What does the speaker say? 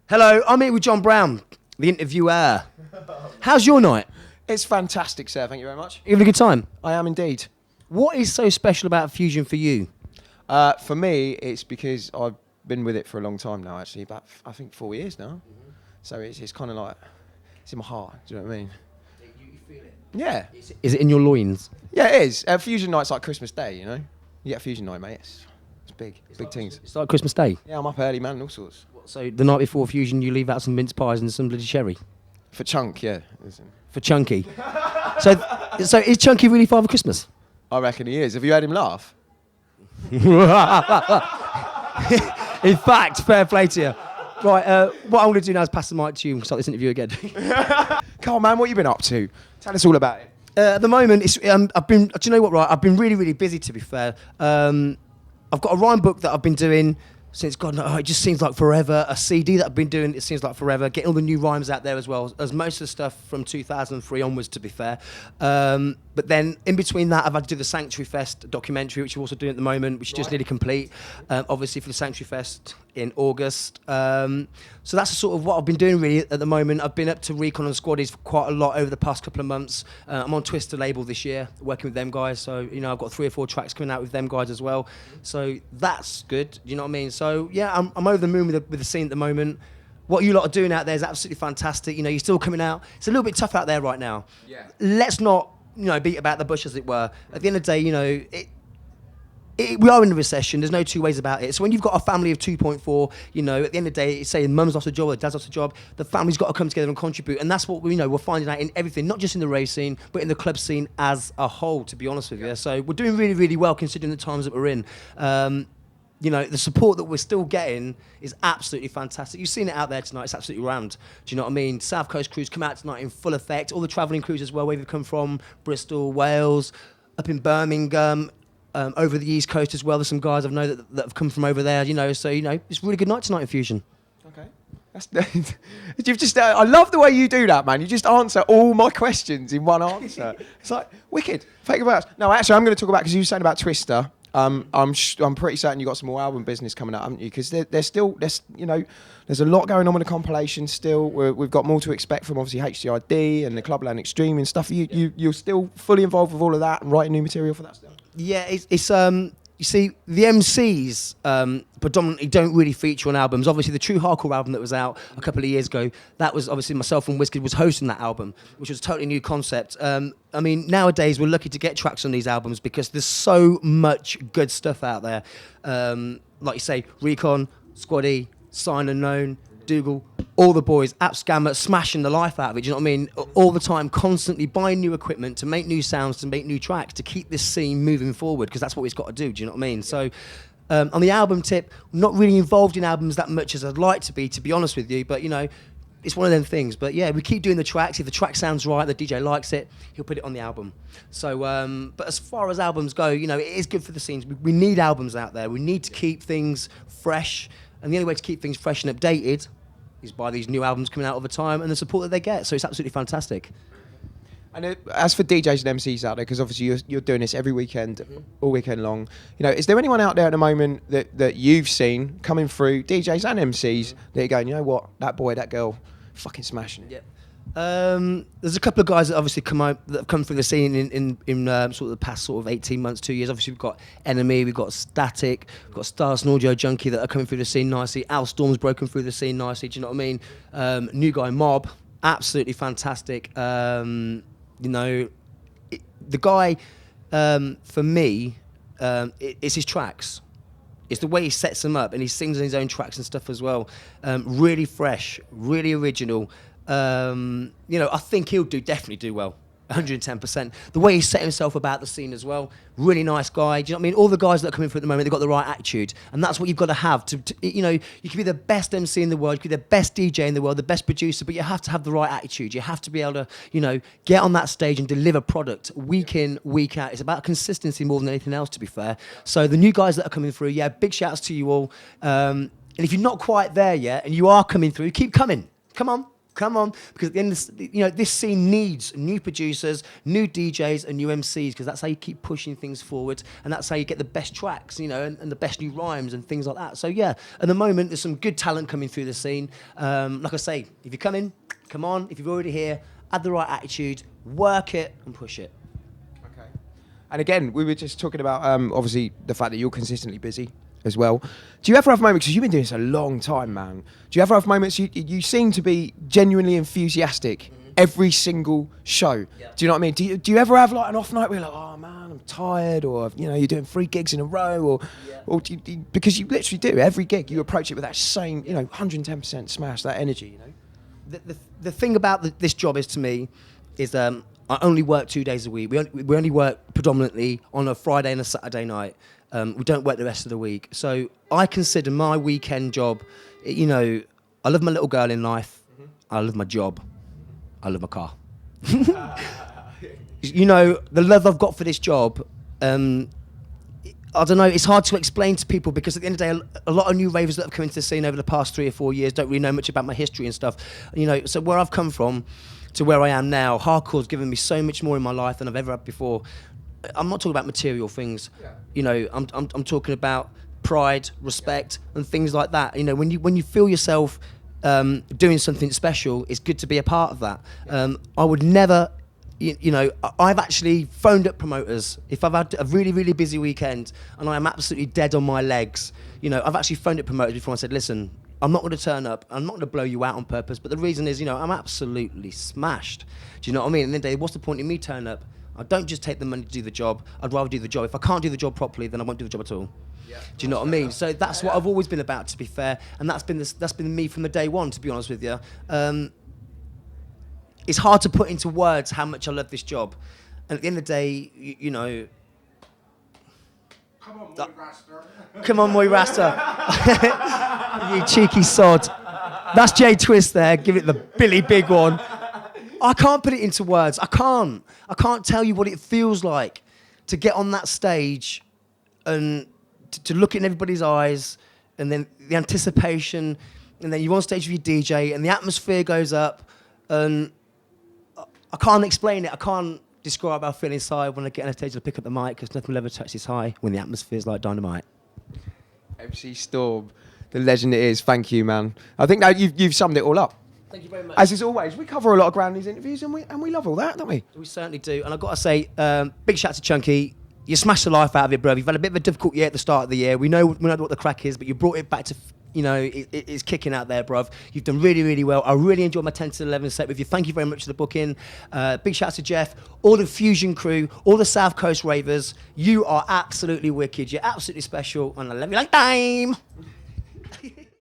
Hello, I'm here with John Brown, the interviewer. How's your night? It's fantastic, sir. Thank you very much. You having a good time? I am indeed. What is so special about Fusion for you? For me, it's because I've been with it for a long time now, actually, about, I think, 4 years now. So it's kind of like, it's in my heart, do you know what I mean? You feel it? Yeah. Is it in your loins? Yeah, it is. Fusion night's like Christmas Day, you know? You get a Fusion night, mate. It's big. Big things. It's like Christmas Day. Yeah, I'm up early, man, and all sorts. So the night before Fusion, you leave out some mince pies and some bloody cherry? For Chunk, yeah. For Chunky. so is Chunky really Father Christmas? I reckon he is. Have you heard him laugh? In fact, fair play to you. Right, what I'm going to do now is pass the mic to you and start this interview again. Come on, man, what you been up to? Tell us all about it. At the moment, do you know what, right? I've been really, really busy, to be fair. I've got a rhyme book that I've been doing since, God, no, it just seems like forever. A CD that I've been doing, it seems like forever. Getting all the new rhymes out there as well, as most of the stuff from 2003 onwards, to be fair. But then, in between that, I've had to do the Sanctuary Fest documentary, which we're also doing at the moment, which is just nearly complete, obviously for the Sanctuary Fest in August. So that's sort of what I've been doing really at the moment. I've been up to Recon and Squaddies for quite a lot over the past couple of months. I'm on Twister label this year, working with them guys. So, you know, I've got 3 or 4 tracks coming out with them guys as well. So that's good, you know what I mean? So, yeah, I'm over the moon with the scene at the moment. What you lot are doing out there is absolutely fantastic. You know, you're still coming out. It's a little bit tough out there right now. Yeah. Let's not, you know, beat about the bush, as it were. At the end of the day, you know, we are in a recession. There's no two ways about it. So when you've got a family of 2.4, you know, at the end of the day, it's saying mum's lost a job or dad's lost a job, the family's got to come together and contribute. And that's what we're finding out in everything, not just in the rave scene, but in the club scene as a whole, to be honest with you. So we're doing really, really well considering the times that we're in. You know, the support that we're still getting is absolutely fantastic. You've seen it out there tonight. It's absolutely rammed. Do you know what I mean? South Coast crews come out tonight in full effect. All the travelling crews as well, where they've come from, Bristol, Wales, up in Birmingham, over the East Coast as well. There's some guys I know that have come from over there, you know. So, you know, it's a really good night tonight in Fusion. Okay. You've just, I love the way you do that, man. You just answer all my questions in one answer. It's like, wicked. Thank you very much. No, actually, I'm going to talk about, because you were saying about Twister. I'm pretty certain you got some more album business coming up, haven't you? Because there's you know, there's a lot going on with the compilation still. We've got more to expect from obviously HDID and the Clubland Extreme and stuff. You're still fully involved with all of that and writing new material for that stuff. Yeah, it's you see, the MCs predominantly don't really feature on albums. Obviously, the True Hardcore album that was out a couple of years ago, that was obviously myself and Wizkid was hosting that album, which was a totally new concept. I mean, nowadays, we're lucky to get tracks on these albums because there's so much good stuff out there. Like you say, Recon, Squaddy, Sign Unknown, Dougal, all the boys, App Scammer, smashing the life out of it, do you know what I mean? All the time, constantly buying new equipment to make new sounds, to make new tracks, to keep this scene moving forward, because that's what we've got to do, do you know what I mean? So, on the album tip, I'm not really involved in albums that much as I'd like to be honest with you, but, you know, it's one of them things. But, yeah, we keep doing the tracks. If the track sounds right, the DJ likes it, he'll put it on the album. So, but as far as albums go, you know, it is good for the scenes. We need albums out there. We need to keep things fresh, and the only way to keep things fresh and updated is by these new albums coming out all the time and the support that they get. So it's absolutely fantastic. And as for DJs and MCs out there, because obviously you're doing this every weekend, all weekend long, you know, is there anyone out there at the moment that you've seen coming through, DJs and MCs, that you're going, you know what, that boy, that girl, fucking smashing it? Yeah. There's a couple of guys that obviously that have come through the scene in sort of the past sort of 18 months, 2 years. Obviously, we've got Enemy, we've got Static, we've got Stars and Audio Junkie that are coming through the scene nicely. Al Storm's broken through the scene nicely. Do you know what I mean? New guy Mob, absolutely fantastic. You know, the guy for me, it's his tracks. It's the way he sets them up, and he sings on his own tracks and stuff as well. Really fresh, really original. You know, I think he'll definitely do well, 110%. The way he set himself about the scene as well, really nice guy. Do you know what I mean? All the guys that are coming through at the moment, they've got the right attitude, and that's what you've got to have. To you know, you can be the best MC in the world, you can be the best DJ in the world, the best producer, but you have to have the right attitude. You have to be able to, you know, get on that stage and deliver product week in, week out. It's about consistency more than anything else, to be fair. So the new guys that are coming through, yeah, big shouts to you all. And if you're not quite there yet, and you are coming through, keep coming. Come on. Come on, because at the end of this scene needs new producers, new DJs, and new MCs, because that's how you keep pushing things forward, and that's how you get the best tracks, and the best new rhymes and things like that. So yeah, at the moment there's some good talent coming through the scene. Like I say, if you're coming, come on. If you're already here, add the right attitude, work it, and push it. Okay. And again, we were just talking about obviously the fact that you're consistently busy as well. Do you ever have moments, because you've been doing this a long time, man, do you ever have moments, you seem to be genuinely enthusiastic every single show. Yeah. Do you know what I mean? Do you ever have like an off night where you're like, oh man, I'm tired, or you're doing 3 gigs in a row, or because you literally do every gig, you approach it with that same 110% smash, that energy, The thing about this job is, to me, is I only work 2 days a week. We only work predominantly on a Friday and a Saturday night. We don't work the rest of the week. So I consider my weekend job, I love my little girl in life. I love my job. I love my car. The love I've got for this job, I don't know, it's hard to explain to people, because at the end of the day, a lot of new ravers that have come into the scene over the past 3 or 4 years don't really know much about my history and stuff. So where I've come from to where I am now, hardcore's given me so much more in my life than I've ever had before. I'm not talking about material things. Yeah. I'm talking about pride, respect, and things like that. When you feel yourself doing something special, it's good to be a part of that. Yeah. I would never, I've actually phoned up promoters if I've had a really, really busy weekend and I am absolutely dead on my legs. I've actually phoned up promoters before and said, listen, I'm not going to turn up. I'm not going to blow you out on purpose. But the reason is, I'm absolutely smashed. Do you know what I mean? And then, what's the point in me turning up? I don't just take the money to do the job. I'd rather do the job. If I can't do the job properly, then I won't do the job at all. Yeah. Do you know what I mean? So that's what I've always been about, to be fair. And that's been me from the day one, to be honest with you. It's hard to put into words how much I love this job. And at the end of the day, Come on, Moy Rasta. Come on, Moy Rasta. You cheeky sod. That's Jay Twist there. Give it the Billy Big one. I can't put it into words. I can't tell you what it feels like to get on that stage and to look in everybody's eyes, and then the anticipation, and then you're on stage with your DJ, and the atmosphere goes up, and I can't explain it. I can't describe how I feel inside when I get on a stage and pick up the mic, because nothing will ever touch this high when the atmosphere's like dynamite. MC Storm, the legend it is. Thank you, man. I think now you've summed it all up. Thank you very much. As is always, we cover a lot of ground in these interviews, and we love all that, don't we? We certainly do. And I've got to say, big shout out to Chunky. You smashed the life out of it, bro. You've had a bit of a difficult year at the start of the year. We know what the crack is, but you brought it back to, it's kicking out there, bruv. You've done really, really well. I really enjoyed my 10 to 11 set with you. Thank you very much for the booking. Big shout out to Jeff, all the Fusion crew, all the South Coast ravers. You are absolutely wicked. You're absolutely special, and I love you like time.